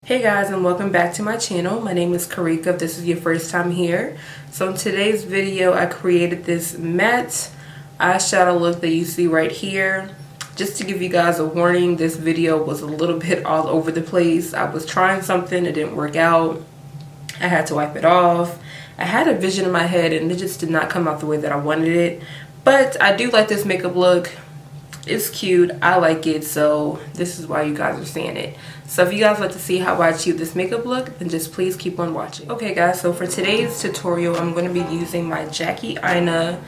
Hey guys, and welcome back to my channel. My name is Karika if this is your first time here. So in today's video I created this matte eyeshadow look that you see right here. Just to give you guys a warning, this video was a little bit all over the place. I was trying something, it didn't work out. I had to wipe it off. I had a vision in my head and it just did not come out the way that I wanted it. But I do like this makeup look. It's cute, I like it, so this is why you guys are seeing it. So if you guys like to see how I achieve this makeup look, then just please keep on watching. Okay guys, so for today's tutorial I'm going to be using my Jackie Aina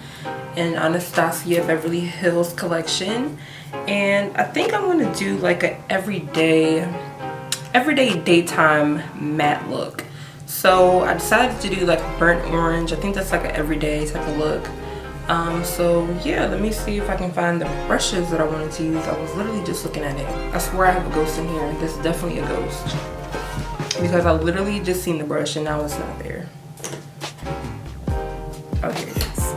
and Anastasia Beverly Hills collection, and I think I'm going to do like a everyday daytime matte look. So I decided to do like burnt orange. I think that's like an everyday type of look. So yeah, let me see if I can find the brushes that I wanted to use. I was literally just looking at it. I swear I have a ghost in here. This is definitely a ghost, because I literally just seen the brush and now it's not there. Oh, here it is.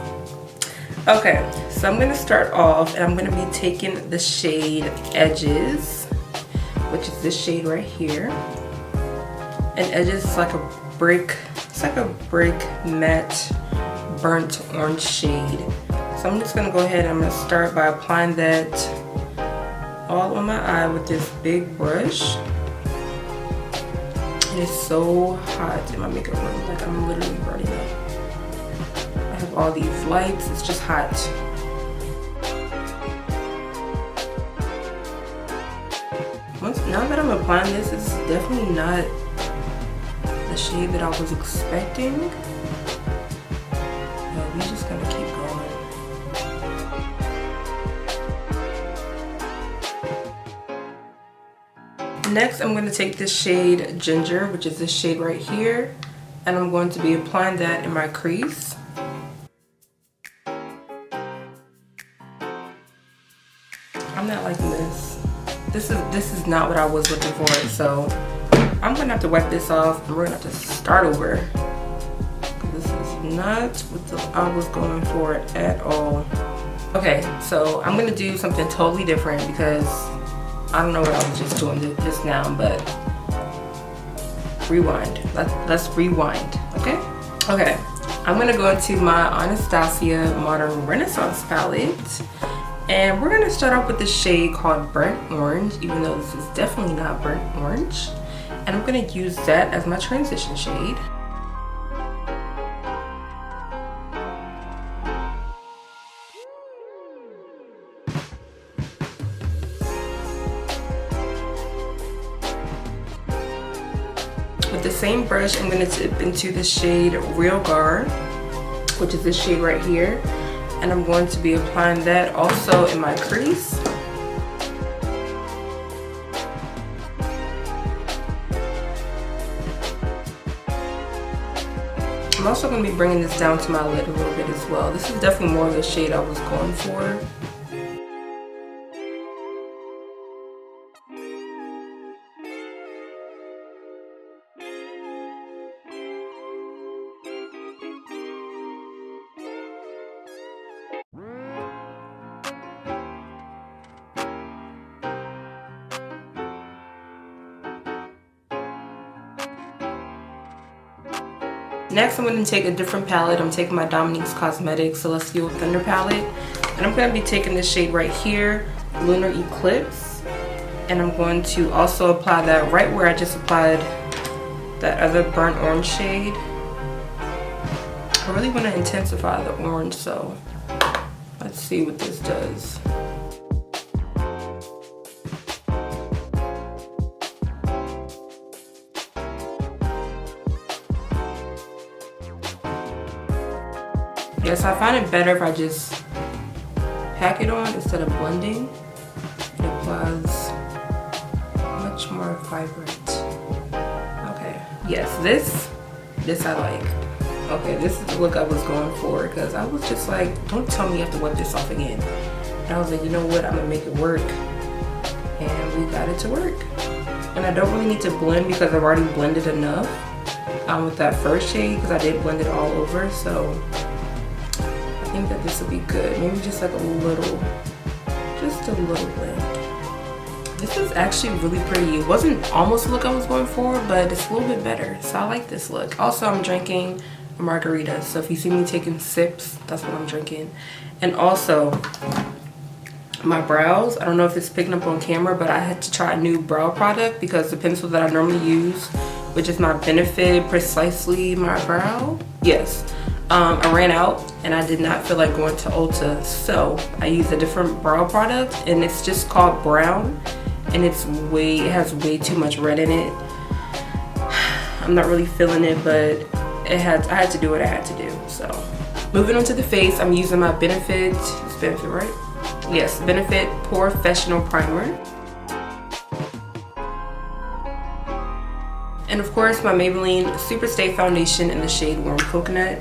Okay, so I'm gonna start off and I'm gonna be taking the shade Edges, which is this shade right here. And Edges is like a brick, it's like a brick matte burnt orange shade. So I'm just gonna go ahead and I'm gonna start by applying that all on my eye with this big brush. It is so hot in my makeup room, like I'm literally burning up. I have all these lights, it's just hot. Now that I'm applying this, it's definitely not the shade that I was expecting. We're just gonna keep going. Next, I'm going to take this shade Ginger, which is this shade right here, and I'm going to be applying that in my crease. I'm not liking this. This is not what I was looking for, so I'm gonna have to wipe this off and we're gonna have to start over. This is not what I was going for at all. Okay, so I'm gonna do something totally different because I don't know what I was just doing just now, but rewind. Let's rewind, okay? Okay, I'm gonna go into my Anastasia Modern Renaissance palette, and we're gonna start off with the shade called Burnt Orange, even though this is definitely not burnt orange. And I'm gonna use that as my transition shade. With the same brush, I'm going to dip into the shade Real Gar, which is this shade right here, and I'm going to be applying that also in my crease. I'm also going to be bringing this down to my lid a little bit as well. This is definitely more of the shade I was going for. Next, I'm going to take a different palette. I'm taking my Dominique's Cosmetics Celestial Thunder palette, and I'm going to be taking this shade right here, Lunar Eclipse, and I'm going to also apply that right where I just applied that other burnt orange shade. I really want to intensify the orange, so let's see what this does. Yes, I find it better if I just pack it on instead of blending. It applies much more vibrant. Okay, yes, this I like. Okay, this is the look I was going for, because I was just like, don't tell me you have to wipe this off again. And I was like, you know what, I'm gonna make it work. And we got it to work. And I don't really need to blend because I've already blended enough with that first shade, because I did blend it all over, so I think that this will be good. Maybe just like just a little blend. This is actually really pretty. It wasn't almost the look I was going for, but it's a little bit better. So I like this look. Also, I'm drinking a margarita. So if you see me taking sips, that's what I'm drinking. And also, my brows, I don't know if it's picking up on camera, but I had to try a new brow product because the pencil that I normally use, which is not Benefit Precisely My Brow, yes, I ran out and I did not feel like going to Ulta, so I used a different brow product, and it's just called Brown, and it has way too much red in it. I'm not really feeling it, but I had to do what I had to do. So moving on to the face, I'm using my Benefit, it's Benefit, right? Yes, Benefit Porefessional Primer. And of course, my Maybelline Super Stay Foundation in the shade Warm Coconut.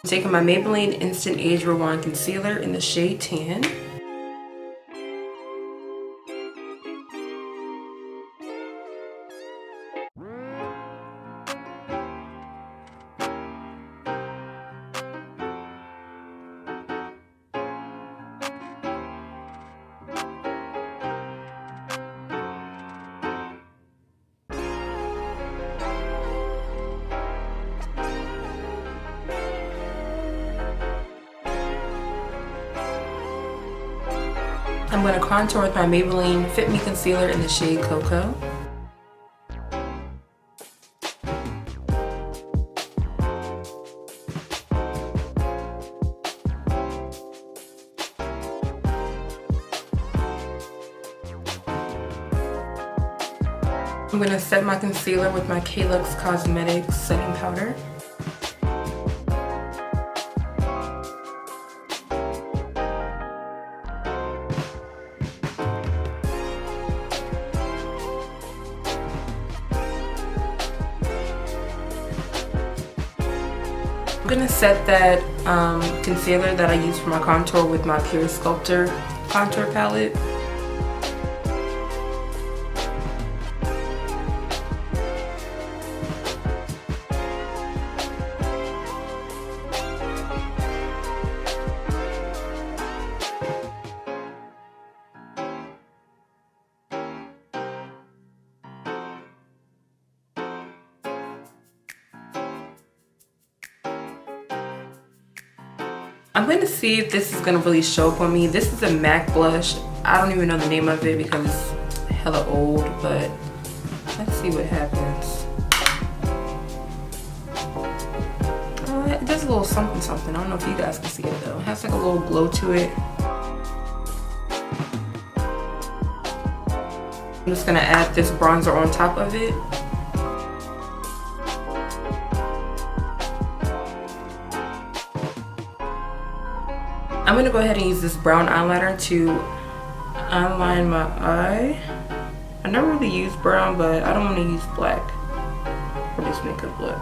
I'm taking my Maybelline Instant Age Rewind Concealer in the shade Tan. I'm going to contour with my Maybelline Fit Me Concealer in the shade Cocoa. I'm going to set my concealer with my K-Lux Cosmetics setting powder. I'm going to set that concealer that I use for my contour with my Pure Sculptor contour palette. I'm going to see if this is going to really show up on me. This is a MAC blush. I don't even know the name of it because it's hella old, but let's see what happens. It does a little something something. I don't know if you guys can see it though. It has like a little glow to it. I'm just going to add this bronzer on top of it. I'm going to go ahead and use this brown eyeliner to outline my eye. I never really use brown, but I don't want to use black for this makeup look.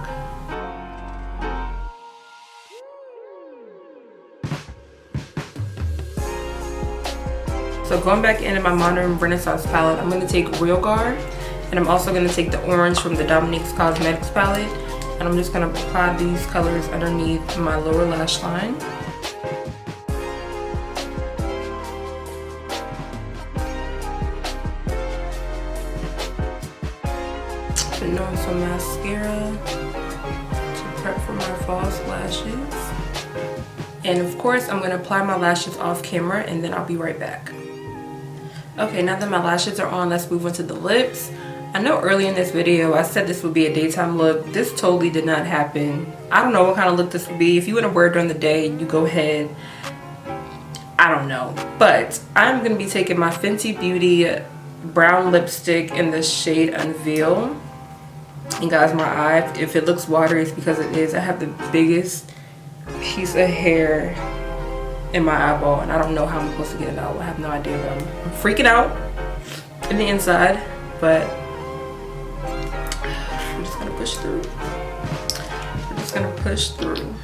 So going back into my Modern Renaissance palette, I'm going to take Real Guard, and I'm also going to take the orange from the Dominique's Cosmetics palette, and I'm just going to apply these colors underneath my lower lash line. Putting on some mascara to prep for my false lashes. And of course, I'm going to apply my lashes off camera and then I'll be right back. Okay, now that my lashes are on, let's move on to the lips. I know early in this video I said this would be a daytime look. This totally did not happen. I don't know what kind of look this would be. If you want to wear it during the day, you go ahead. I don't know. But I'm going to be taking my Fenty Beauty brown lipstick in the shade Unveil. And guys, my eye, if it looks watery, it's because it is. I have the biggest piece of hair in my eyeball, and I don't know how I'm supposed to get it out. I have no idea, but I'm freaking out in the inside, but we're just gonna push through. We're just gonna push through.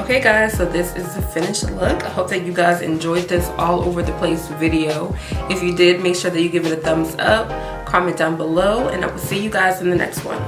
Okay guys, so this is the finished look. I hope that you guys enjoyed this all over the place video. If you did, make sure that you give it a thumbs up, comment down below, and I will see you guys in the next one.